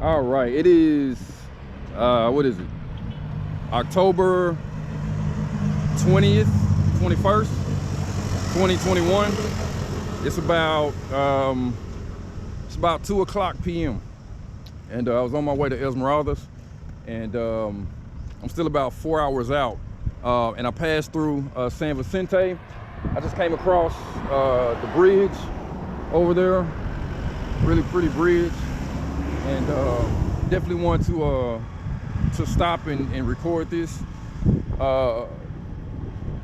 All right, it is, what is it? October 20th, 21st, 2021. It's about 2 o'clock p.m. And I was on my way to Esmeraldas, and I'm still about 4 hours out. And I passed through San Vicente. I just came across the bridge over there, really pretty bridge, and definitely want to stop and record this,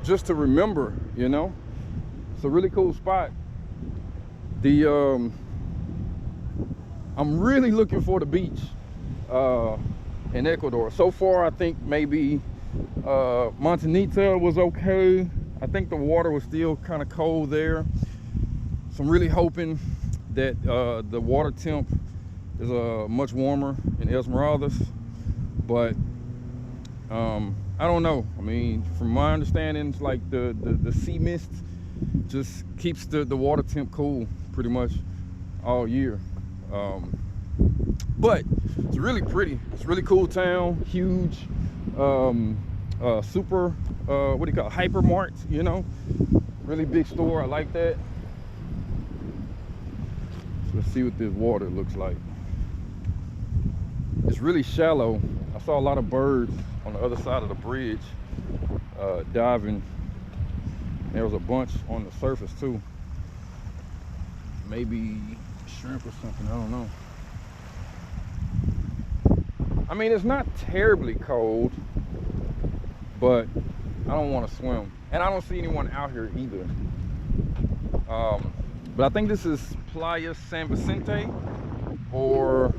just to remember, you know. It's a really cool spot. I'm really looking for the beach in Ecuador. So far, I think maybe Montanita was okay. I think the water was still kind of cold there. So I'm really hoping that the water temp is much warmer in Esmeraldas, but I don't know. I mean, from my understanding, it's like the sea mist just keeps the water temp cool pretty much all year. But it's really pretty. It's a really cool town, huge, super, what do you call it, hypermart, you know, really big store. I like that. So let's see what this water looks like. It's really shallow. I saw a lot of birds on the other side of the bridge diving. There was a bunch on the surface too. Maybe shrimp or something, I don't know. I mean, it's not terribly cold, but I don't want to swim. And I don't see anyone out here either. But I think this is Playa San Vicente, or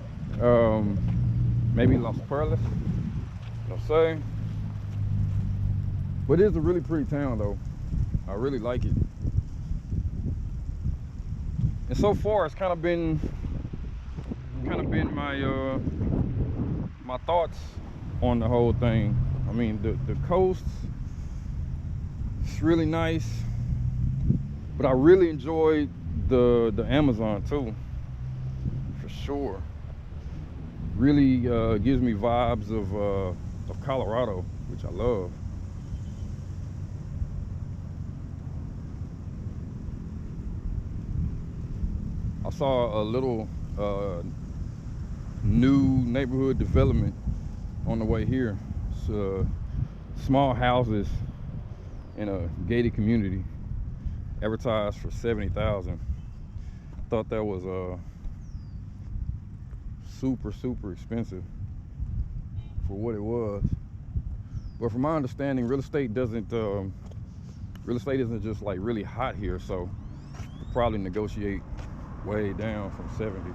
maybe Los Perales, no sé. But it is a really pretty town though. I really like it. And so far it's kind of been my my thoughts on the whole thing. I mean, the coast, it's really nice, but I really enjoyed the Amazon too, for sure. Really gives me vibes of Colorado, which I love. I saw a little new neighborhood development on the way here. It's small houses in a gated community, advertised for $70,000. Thought that was super expensive for what it was. But from my understanding, real estate isn't just like really hot here, so probably negotiate way down from 70.